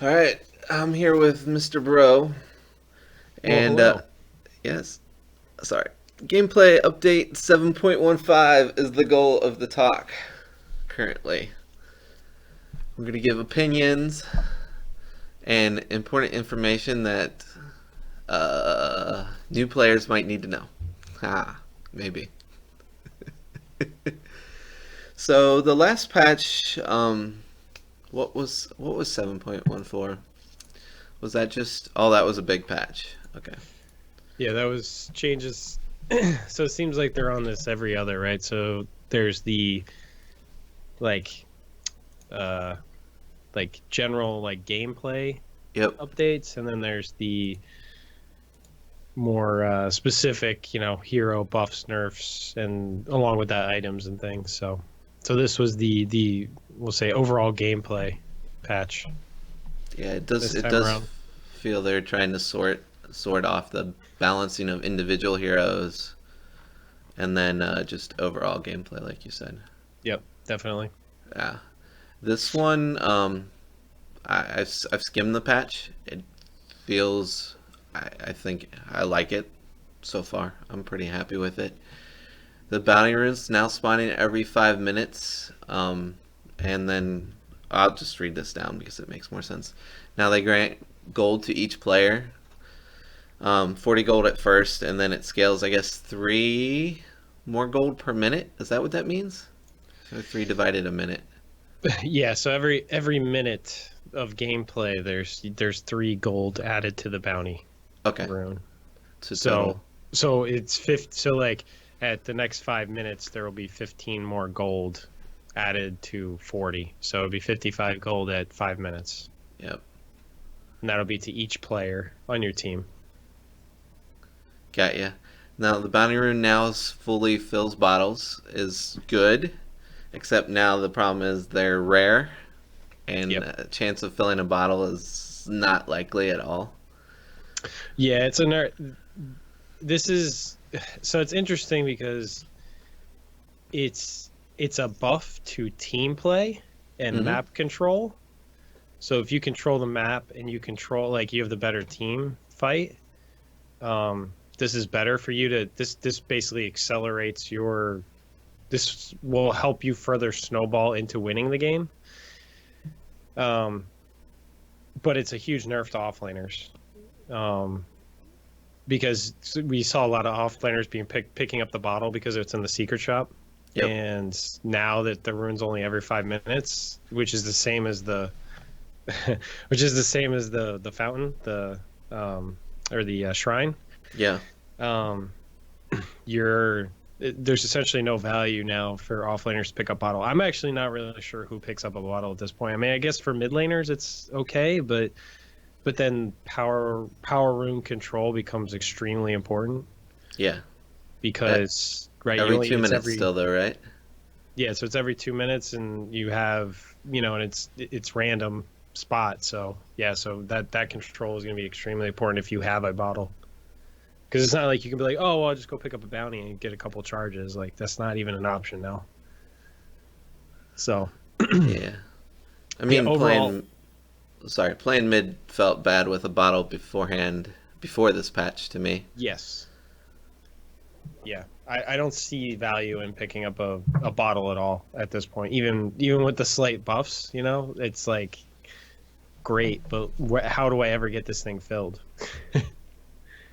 All right, I'm here with Mr. Bro, Well, and hello. yes, sorry. Gameplay update 7.15 is the goal of the talk currently. We're going to give opinions and important information that new players might need to know. Maybe. So the last patch, what was 7.14? Was that just? Oh, that was a big patch. Okay. Yeah, that was changes. So it seems like they're on this every other, right? So there's the like uh general gameplay Yep. updates, and then there's the more specific, hero buffs, nerfs, and along with that items and things. So this was the we'll say overall gameplay patch Yeah, it does. this It time does around. feel they're trying to sort off the balancing of individual heroes and then just overall gameplay, like you said. Yep, definitely. Yeah, this one, I've skimmed the patch. It feels, I think I like it so far. I'm pretty happy with it. The bounty runes now spawning every 5 minutes, and then I'll just read this down because it makes more sense. Now they grant gold to each player, 40 gold at first, and then it scales, I guess, 3 more gold per minute. Is that what that means? So 3 divided a minute. Yeah, so every minute of gameplay, there's 3 gold added to the bounty Okay, rune. to total. So it's 50. So like at the next 5 minutes, there will be 15 more gold added to 40. So it'll be 55 gold at 5 minutes, Yep, and that'll be to each player on your team. got ya. Now the bounty rune now fully fills bottles is good, except now the problem is they're rare, and Yep. a chance of filling a bottle is not likely at all. Yeah, this is so it's interesting because it's a buff to team play and Mm-hmm. map control. So if you control the map and you control you have the better team fight, this is better for you to this basically accelerates your this will help you further snowball into winning the game. Um, but it's a huge nerf to offlaners. Um, because we saw a lot of offlaners being picking up the bottle because it's in the secret shop. Yep. And now that the rune's only every 5 minutes, which is the same as the which is the same as the fountain, the or the shrine. Yeah. Um, you're there's essentially no value now for offlaners to pick up bottle. I'm actually not really sure who picks up a bottle at this point. I mean, I guess for mid laners it's okay, but then power room control becomes extremely important Yeah. Uh, because right, you every only two it's minutes every still though, right? yeah, so it's every 2 minutes, and you have and it's random spot. So yeah, so that control is going to be extremely important if you have a bottle. Because it's not like you can be like, oh, well, I'll just go pick up a bounty and get a couple charges. Like that's not even an option now. So Yeah. I yeah, mean, overall, playing mid felt bad with a bottle beforehand, before this patch to me. yes, yeah. I don't see value in picking up a bottle at all at this point. Even with the slight buffs, it's like great, but how do I ever get this thing filled?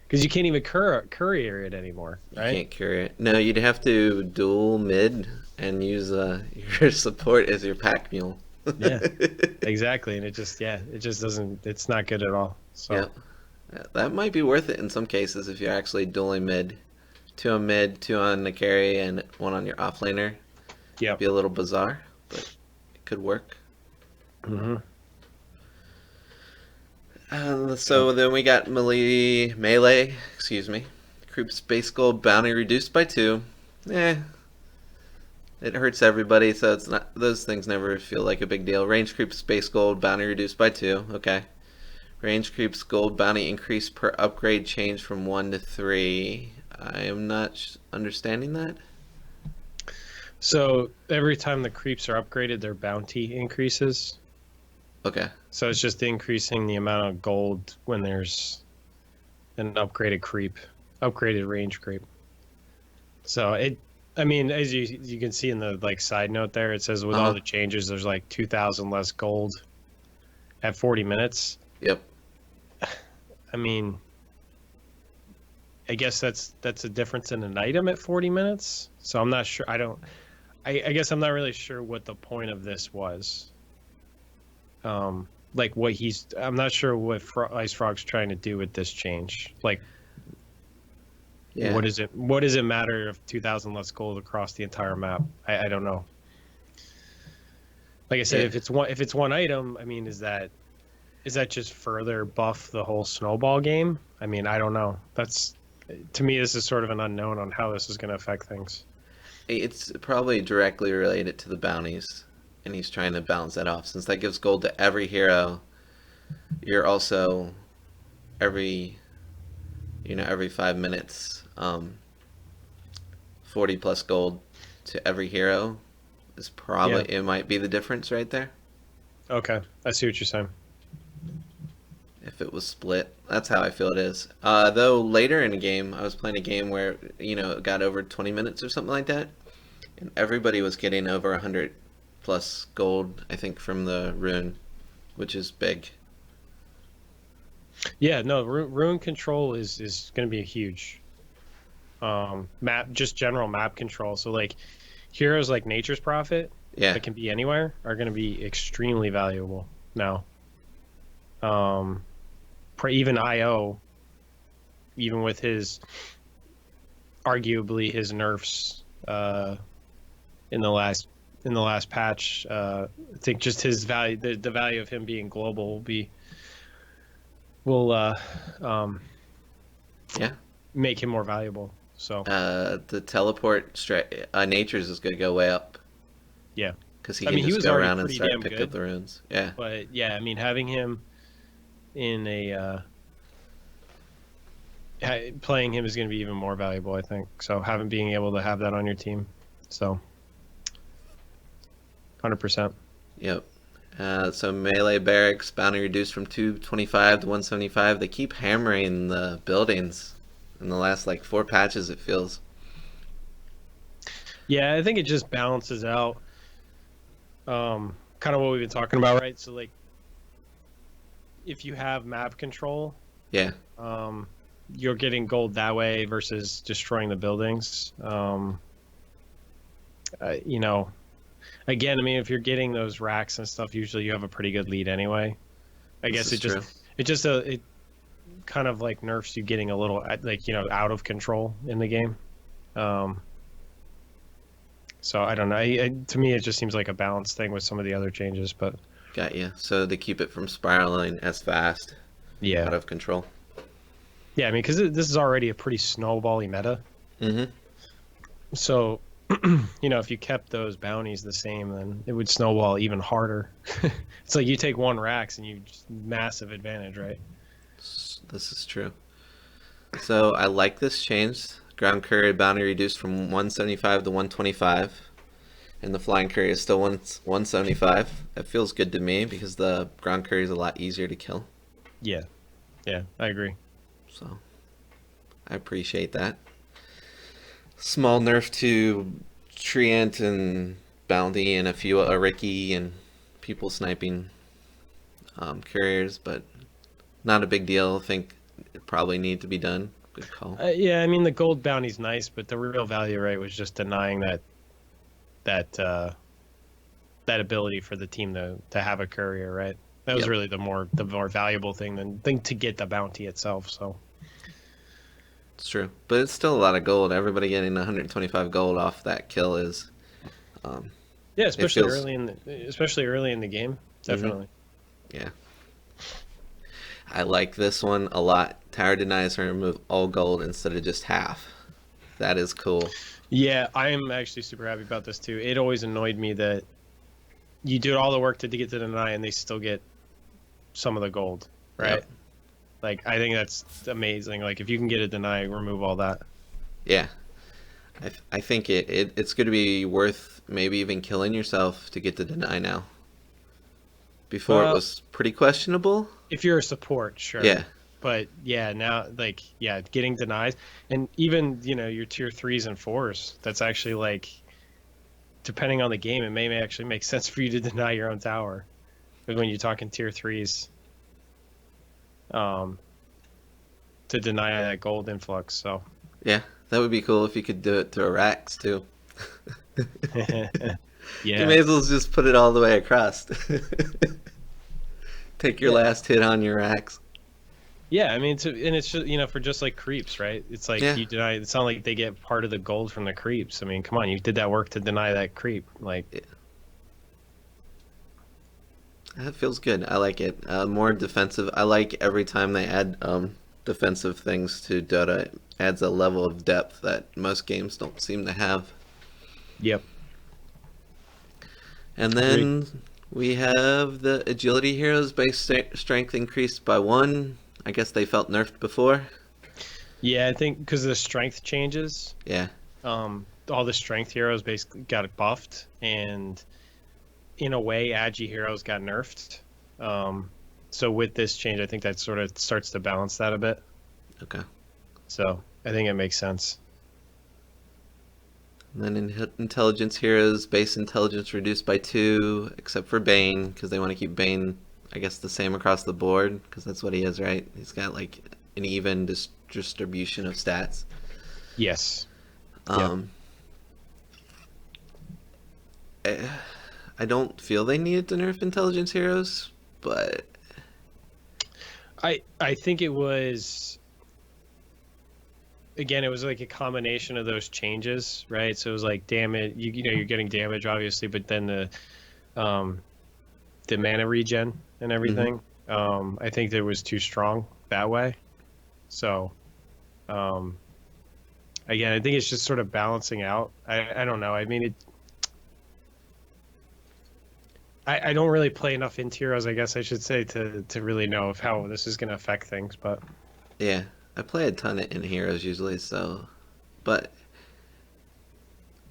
Because you can't even courier it anymore, You right? can't carry it. No, you'd have to dual mid and use your support as your pack mule. Yeah, exactly. And it just doesn't. It's not good at all. So Yep. That might be worth it in some cases if you're actually dueling mid. Two on mid, two on the carry, and one on your offlaner. yeah. Be a little bizarre, but it could work. Hmm. So then we got melee, excuse me. Creep's base gold bounty reduced by 2. Eh, it hurts everybody, so it's not. Those things never feel like a big deal. Range creeps base gold bounty reduced by 2. Okay. Range creeps gold bounty increase per upgrade change from 1 to 3. I am not understanding that. So every time the creeps are upgraded, their bounty increases. Okay. So it's just increasing the amount of gold when there's an upgraded range creep. So I mean, as you can see in the like side note there, it says with all Uh-huh. the changes, there's like 2,000 less gold at 40 minutes. Yep. I mean, I guess that's a difference in an item at 40 minutes. So I'm not sure. I guess I'm not really sure what the point of this was. Like I'm not sure what Ice Frog's trying to do with this change. Like, Yeah. what does it matter if 2,000 less gold across the entire map? I don't know. Like I said, Yeah. if it's one item, I mean, is that just further buff the whole snowball game? I mean, I don't know. That's to me, this is sort of an unknown on how this is going to affect things. It's probably directly related to the bounties, and he's trying to balance that off. Since that gives gold to every hero, you're also every every 5 minutes, 40 plus gold to every hero is Yeah. probably it might be the difference right there. Okay. I see what you're saying. If it was split, that's how I feel it is. Though later in the game, I was playing a game where it got over 20 minutes or something like that, and everybody was getting over 100 plus gold. I think from the rune, which is big. Yeah. No. Rune control is going to be a huge just general map control. So like heroes like Nature's Prophet Yeah, that can be anywhere are going to be extremely valuable now. Um, even IO, even with his arguably his nerfs in the last patch, I think just his value, the value of him being global will um, yeah. make him more valuable. So The teleport natures is gonna go way up yeah, because he I can mean he just was go already around and pretty start damn pick up good, the runes. Yeah, but yeah, I mean having him in a playing him is going to be even more valuable, I think. So having being able to have that on your team, so 100%. yep. So melee barracks bounty reduced from 225 to 175. They keep hammering the buildings in the last like four patches. It feels. Yeah, I think it just balances out kind of what we've been talking about, right? So like if you have map control, Yeah, um, you're getting gold that way versus destroying the buildings. You know, again, I mean, if you're getting those racks and stuff, usually you have a pretty good lead anyway. I this guess is true. it kind of like nerfs you getting a little like out of control in the game. Um, so I don't know. To me, it just seems like a balanced thing with some of the other changes, but Got you. So to keep it from spiraling as fast, yeah, out of control. yeah. I mean, because this is already a pretty snowbally meta. Mm-hmm. So, if you kept those bounties the same, then it would snowball even harder. It's like you take one Rax and you just massive advantage, right? This is true. So I like this change. Ground courier bounty reduced from 175 to 125, and the flying courier is still 175. That feels good to me because the ground courier is a lot easier to kill. Yeah, yeah, I agree. So I appreciate that. Small nerf to Treant and Bounty and a few Ricky and people sniping couriers, but not a big deal. I think it probably need to be done. Good call. Yeah, I mean the gold bounty's nice, but the real value, right, was just denying that that ability for the team to have a courier, right? That was Yep, really the more valuable thing to get the bounty itself. So it's true, but it's still a lot of gold. Everybody getting 125 gold off that kill is um, yeah, it feels. especially early in the game, Hmm. definitely. Yeah, I like this one a lot. Tower denies her remove all gold instead of just half. That is cool. Yeah, I am actually super happy about this too. It always annoyed me that you do all the work to get to the deny and they still get some of the gold, right? Yep. Like I think that's amazing. Like if you can get a deny, remove all that. Yeah, I think it's going to be worth maybe even killing yourself to get the deny now Before it Well, was pretty questionable. if you're a support, sure. Yeah, But yeah, now like yeah, getting denies and even, your tier threes and fours, that's actually like depending on the game, it may actually make sense for you to deny your own tower. But when you're talking tier threes, um, to deny that gold influx. So yeah, that would be cool if you could do it to Arax too. You yeah. may as well just put it all the way across. Take your Yeah. last hit on your axe. Yeah, I mean, and it's just, for just like creeps, right? It's like Yeah, you deny. It's not like they get part of the gold from the creeps. I mean, come on, you did that work to deny that creep. Like, yeah, that feels good. I like it. More defensive. I like every time they add defensive things to Dota. It adds a level of depth that most games don't seem to have. yep, And agreed. then we have the agility heroes base strength increased by one. I guess they felt nerfed before. Yeah, I think because of the strength changes, Yeah. all the strength heroes basically got buffed, and in a way, agi heroes got nerfed. Um, so with this change, I think that sort of starts to balance that a bit. Okay. So I think it makes sense. And then in intelligence heroes, base intelligence reduced by two, except for Bane, because they want to keep Bane, I guess, the same across the board, because that's what he is, right? He's got like an even distribution of stats. Yes. Yep. Um, I don't feel they needed to nerf intelligence heroes, but I think it was again, it was like a combination of those changes, right? So it was like damage, you're getting damage obviously, but then um the mana regen and mhm. everything. I think that was too strong that way. So um again, I think it's just sort of balancing out. I don't know. I mean I don't really play enough Intiros, I guess I should say, to really know of how this is gonna affect things, but Yeah, I play a ton in heroes usually, so but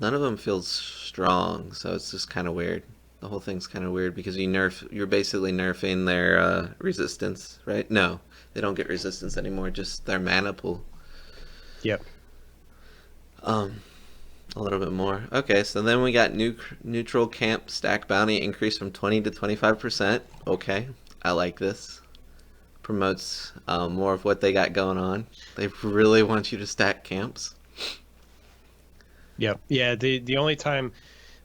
none of them feels strong, so it's just kind of weird. The whole thing's kind of weird because you're basically nerfing their resistance, right? No, they don't get resistance anymore, just their mana pool. yep. Um, a little bit more. Okay, so then we got neutral camp stack bounty increase from 20 to 25%. Okay, I like this. Promotes more of what they got going on. They really want you to stack camps. Yep. Yeah, the only time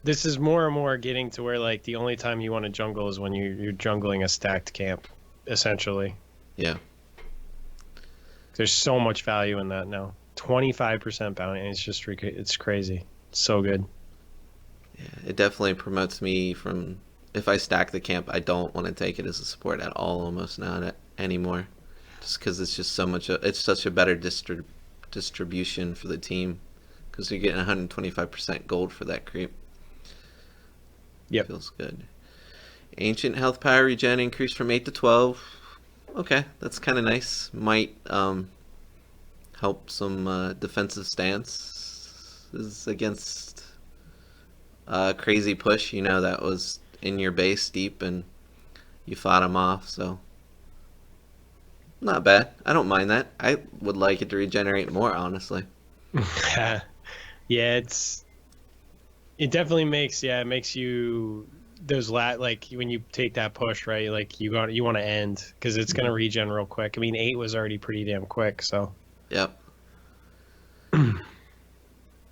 this is more and more getting to where like the only time you want to jungle is when you're jungling a stacked camp, essentially. Yeah. There's so much value in that now. 25% bounty. It's just it's crazy. It's so good. Yeah, it definitely promotes me from if I stack the camp, I don't want to take it as a support at all, almost not anymore, just because it's just so much. It's such a better distribution for the team because you're getting 125% gold for that creep. Yep. Feels good. Ancient health power regen increased from 8 to 12. Okay, that's kind of nice. Might help some defensive stances against crazy push. That was in your base deep and you fought him off. So not bad. I don't mind that. I would like it to regenerate more, honestly. Yeah, it definitely makes it makes you those like when you take that push, right? Like you want to end because it's gonna Mhm. regen real quick. I mean, 8 was already pretty damn quick, so Yep.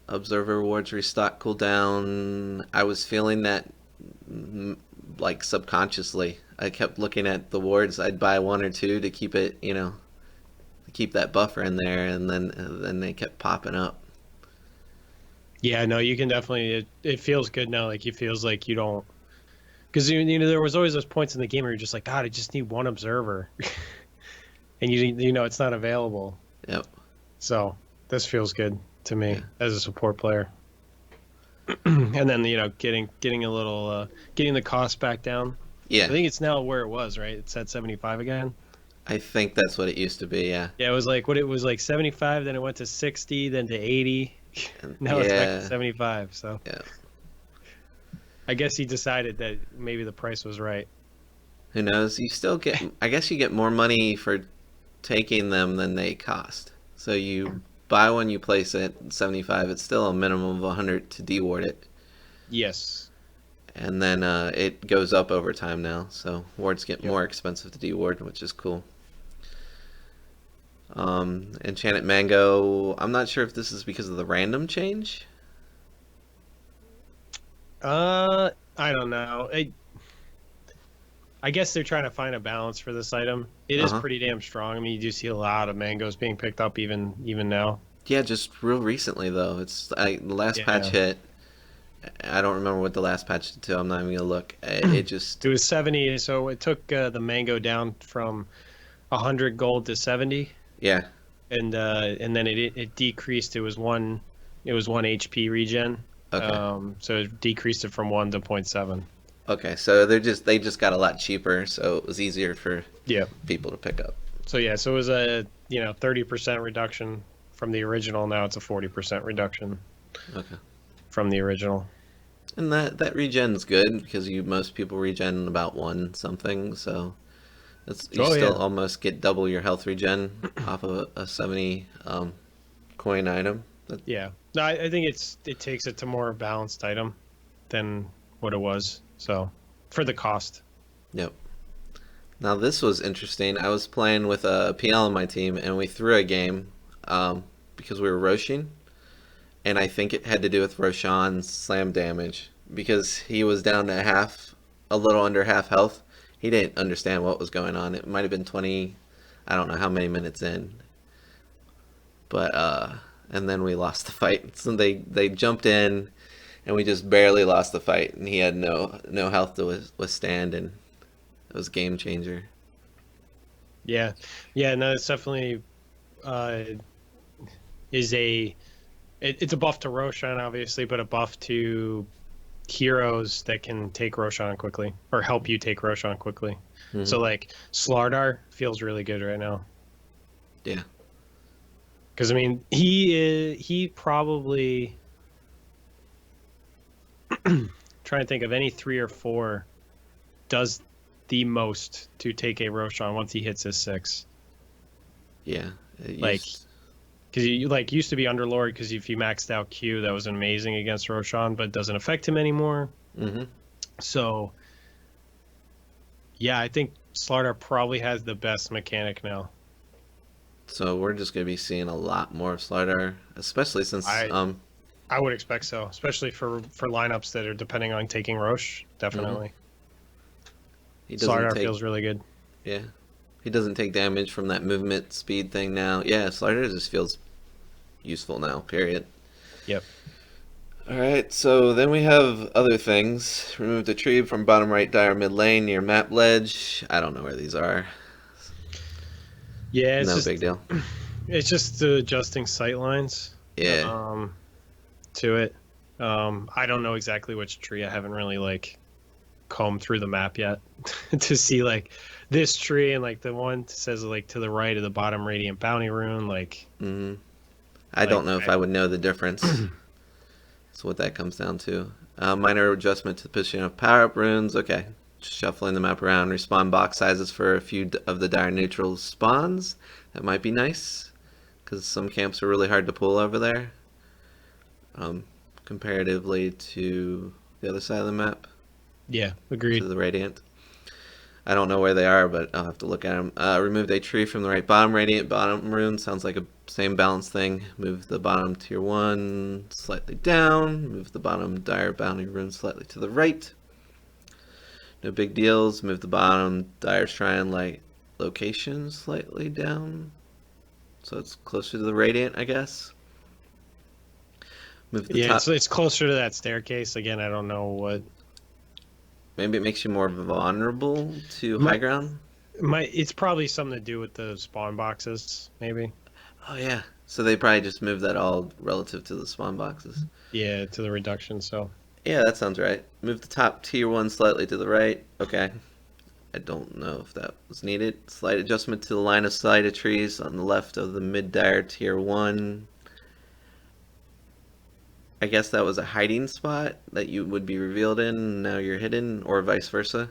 Observer rewards restock cooldown. I was feeling that like subconsciously. I kept looking at the wards. I'd buy one or two to keep it, keep that buffer in there, and then they kept popping up. yeah, no, you can definitely. It feels good now. Like it feels like you don't because there was always those points in the game where you're just like, God, I just need one observer, and it's not available. Yep. So this feels good to me Yeah. as a support player. And then getting a little getting the cost back down. I Yeah. think it's now where it was, right? It's at 75 again. I think that's what it used to be. Yeah. Yeah, it was like what it was like 75, then it went to 60, then to 80. And Now it's back to yeah. 75. So Yeah. I guess he decided that maybe the price was right. Who knows? You still get, I guess you get more money for taking them than they cost. So you buy one, you place it, 75, it's still a minimum of 100 to deward it. Yes. And then it goes up over time now. So wards get Yep. more expensive to deward, which is cool. Enchanted Mango, I'm not sure if this is because of the random change. I don't know. I guess they're trying to find a balance for this item. It is Uh-huh. pretty damn strong. I mean, you do see a lot of mangoes being picked up even now. Yeah, just real recently though. The last patch Yeah. hit. I don't remember what the last patch did too. I'm not even gonna look. It It just was 70, so it took the mango down from 100 gold to 70, yeah. and then it decreased. It was one HP regen. Okay. So it decreased it from 1 to point 0.7. Okay. So they just got a lot cheaper, so it was easier for Yeah. people to pick up. So yeah, so it was a 30% reduction from the original. Now it's a 40% reduction Okay. from the original. And that regen's good because most people regen about one something, so you Oh still yeah. almost get double your health regen off of a 70 coin item. Yeah. No, I think it takes it to more balanced item than what it was. So for the cost. Yep. Now this was interesting. I was playing with a PL on my team, and we threw a game because we were Roshin, and I think it had to do with Roshan's slam damage because he was down to a little under half health. He didn't understand what was going on. It might have been 20, I don't know how many minutes in, but and then we lost the fight. So they jumped in, and we just barely lost the fight, and he had no health to withstand, and it was a game changer. Yeah. Yeah, no, it's definitely uh is it's a buff to Roshan obviously, but a buff to heroes that can take Roshan quickly or help you take Roshan quickly. Hmm. So like Slardar feels really good right now. Yeah. Because I mean, he probably trying to think of any 3 or 4 does the most to take a Roshan once he hits his 6. Yeah. It Like, used. because you like used to be Underlord because if you maxed out Q, that was amazing against Roshan, but it doesn't affect him anymore. Hmm. So yeah, I think Slardar probably has the best mechanic now. So we're just gonna be seeing a lot more of Slardar, especially since I I would expect so, especially for lineups that are depending on taking Roche. mhm, Definitely, he doesn't Slardar take feels really good. yeah, he doesn't take damage from that movement speed thing now. Yeah, Slardar just feels useful now. Period. Yep. All right, so then we have other things. Remove the tree from bottom right dire mid lane near map ledge. I don't know where these are. Yeah, No big deal. it's just adjusting sight lines Yeah. to it. I don't know exactly which tree. I haven't really like combed through the map yet to see like this tree and like the one that says like to the right of the bottom radiant bounty rune. Hmm. I Like don't know if I would know the difference. That's what that comes down to. Minor adjustment to the position of power up runes. Okay. Shuffling the map around. Respawn box sizes for a few of the dire neutral spawns. That might be nice. Because some camps are really hard to pull over there. Um, Comparatively to the other side of the map. yeah, To agreed. the Radiant. I don't know where they are, but I'll have to look at them. Removed a tree from the right bottom radiant bottom rune. Sounds like a same balance thing. Move the bottom tier 1 slightly down. Move the bottom dire bounty rune slightly to the right. No big deals. Move the bottom dire shrine light location slightly down. So it's closer to the radiant, I guess. Move the Yeah, it's top. it's closer to that staircase. Again, I don't know what Maybe it makes you more vulnerable to high my ground. it's probably something to do with the spawn boxes, maybe. Oh yeah. So they probably just moved that all relative to the spawn boxes. Yeah, to the reduction. So Yeah, that sounds right. Move the top tier 1 slightly to the right. Okay. I don't know if that was needed. Slight adjustment to the line of sight of trees on the left of the mid dire tier 1. I guess that was a hiding spot that you would be revealed in, and now you're hidden, or vice versa.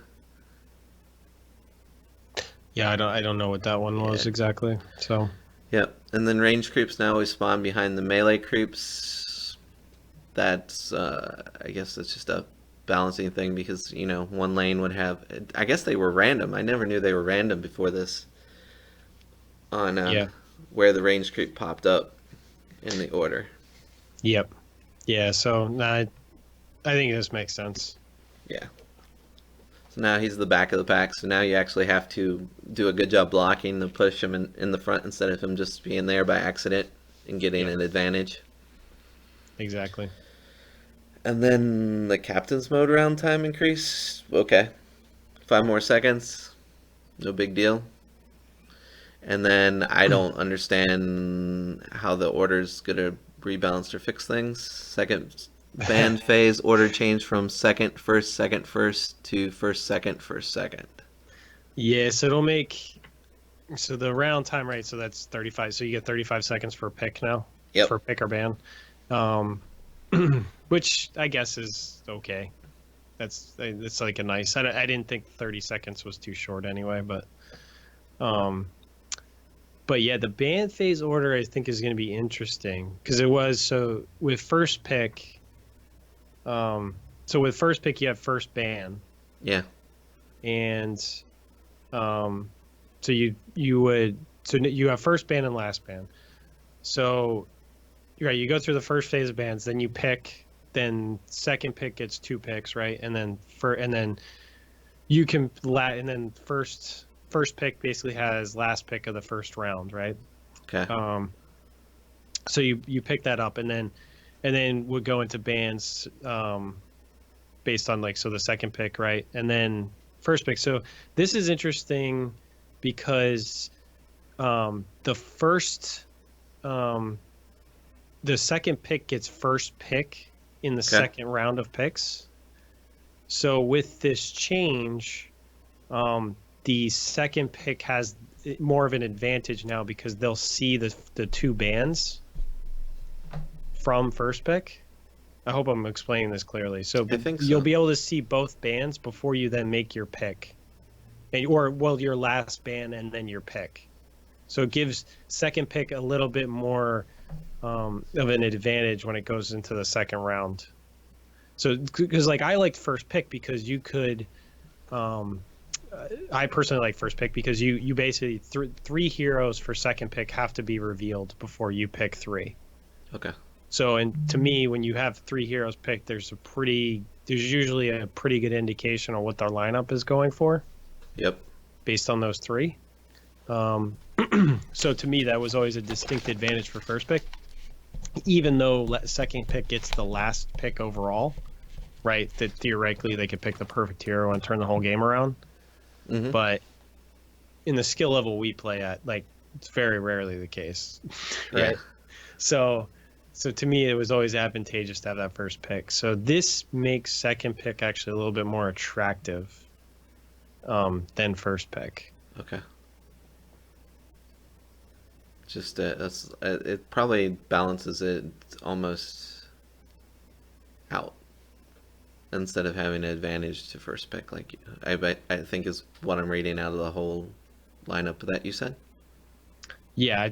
Yeah, I don't know what that one Yeah. was exactly. So Yep. And then range creeps now always spawn behind the melee creeps. That's I guess that's just a balancing thing because one lane would have. I guess they were random. I never knew they were random before this on yeah, where the range creep popped up in the order. yep, yeah. So nah, I think this makes sense. Yeah. So now he's the back of the pack. So now you actually have to do a good job blocking to push him in the front instead of him just being there by accident and getting Yep, an advantage. exactly. And then the captain's mode round time increase. Okay, 5 more seconds. No big deal. And then I don't understand how the order's gonna rebalance or fix things. Second band phase order change from second, first to first, second. Yeah, so it'll make so the round time, right? So that's 35. So you get 35 seconds for pick now Yep. for pick or ban, um, which I guess is okay. That's like a nice. I didn't think 30 seconds was too short anyway, um, but yeah, the ban phase order I think is going to be interesting because it was so with first pick. So with first pick you have first ban, Yeah. and um, so you have first ban and last ban. So right, you go through the first phase of bans, then you pick, then second pick gets two picks, right? And then you can and then first pick basically has last pick of the first round, right? Okay. So you pick that up and then would go into bans based on like so the second pick, right? And then first pick. So this is interesting because the first the second pick gets first pick in the Okay. second round of picks. So with this change, the second pick has more of an advantage now because they'll see the two bands from first pick. I hope I'm explaining this clearly. So I think you'll so. be able to see both bands before you then make your pick, or well, your last band and then your pick. So it gives second pick a little bit more of an advantage when it goes into the second round. So because like I liked first pick because you could, I personally like first pick because you basically three heroes for second pick have to be revealed before you pick three. Okay. So, and to me, when you have three heroes picked, there's usually a pretty good indication on what their lineup is going for Yep. based on those three. Um, so to me, that was always a distinct advantage for first pick, even though second pick gets the last pick overall, right? That theoretically they could pick the perfect hero and turn the whole game around. Mm-hmm. But in the skill level we play at, like it's very rarely the case, right? Yeah. So to me, it was always advantageous to have that first pick. So this makes second pick actually a little bit more attractive than first pick. Okay. Just it probably balances it almost out instead of having an advantage to first pick. Like I think is what I'm reading out of the whole lineup that you said. Yeah,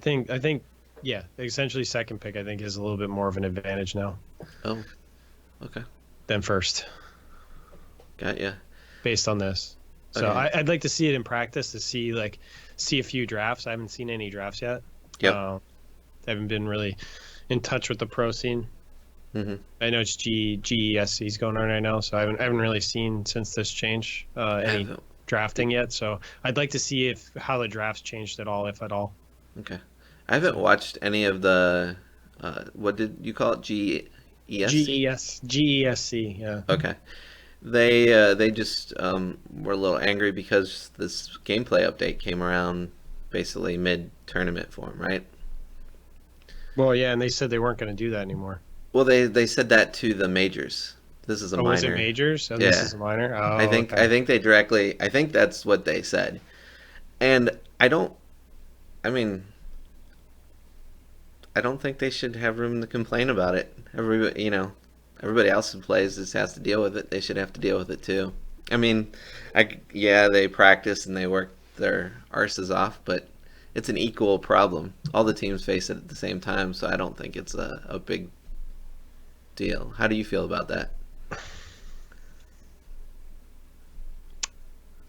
yeah, essentially second pick I think is a little bit more of an advantage now Oh. Okay. than first Got ya. based on this. So Okay. I'd like to see it in practice to see a few drafts. I haven't seen any drafts yet. Yep. Haven't been really in touch with the pro scene. Mm-hmm. I know it's GESC's going on right now, so I haven't really seen since this change any drafting yet. So I'd like to see how the drafts changed at all, if at all. Okay. I haven't watched any of the what did you call it? GESC, yeah. Okay. They just were a little angry because this gameplay update came around basically mid tournament for them, right? Well, yeah, and they said they weren't going to do that anymore. Well, they said that to the majors. This is a Oh, was it minor. majors? Oh, this Yeah. is a minor. Oh, I okay. think they directly. I think that's what they said, and I don't. I mean, I don't think they should have room to complain about it. Everybody else who plays this has to deal with it. They should have to deal with it too. I mean, yeah, they practice and they work their arses off, but it's an equal problem. All the teams face it at the same time, so I don't think it's a big deal. How do you feel about that?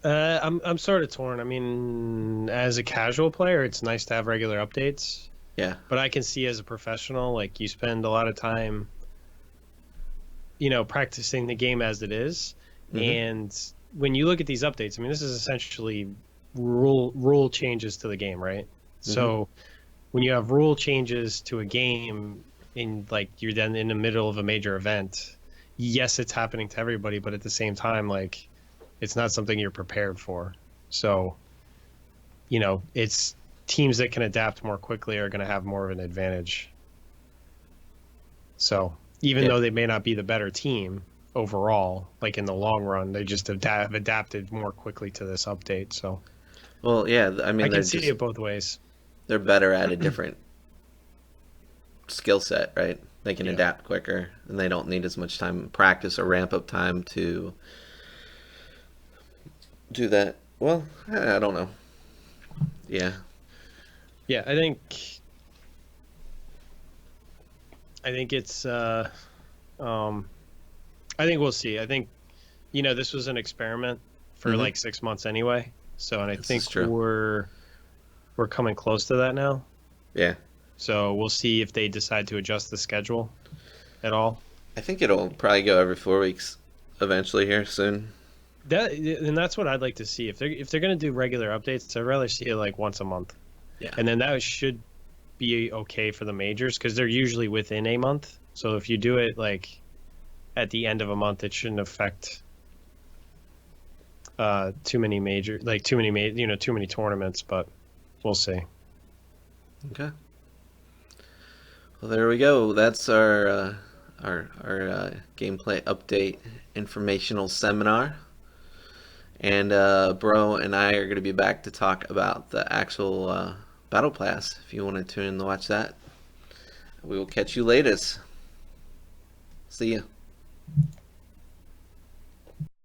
I'm sort of torn. I mean, as a casual player, it's nice to have regular updates, Yeah. but I can see as a professional, like you spend a lot of time, practicing the game as it is. Mm-hmm. And when you look at these updates, I mean, this is essentially rule changes to the game, right? Mm-hmm. So when you have rule changes to a game in like you're then in the middle of a major event, yes, it's happening to everybody, but at the same time, like it's not something you're prepared for. So, it's teams that can adapt more quickly are going to have more of an advantage. So even Yeah. though they may not be the better team overall, like in the long run, they just have adapted more quickly to this update. So Well, yeah. I I mean, can see it both ways. they're better at a different skill set, right? They can Yeah. adapt quicker, and they don't need as much time in practice or ramp up time to do that. Well, I don't know. Yeah. Yeah, I think it's um I think we'll see. I think this was an experiment for Mm-hmm. like 6 months anyway. So and I This is think true. we're coming close to that now. Yeah. So we'll see if they decide to adjust the schedule at all. I think it'll probably go every 4 weeks eventually here soon. That's what I'd like to see. If they're gonna do regular updates, I'd rather see it like once a month. Yeah. And then that should be okay for the majors because they're usually within a month. So if you do it like at the end of a month, it shouldn't affect too many major like too many tournaments. But we'll see. Okay. Well, there we go. That's our gameplay update informational seminar. And Bro and I are going to be back to talk about the actual Battle Pass. If you want to tune in to watch that, we will catch you latest. See ya.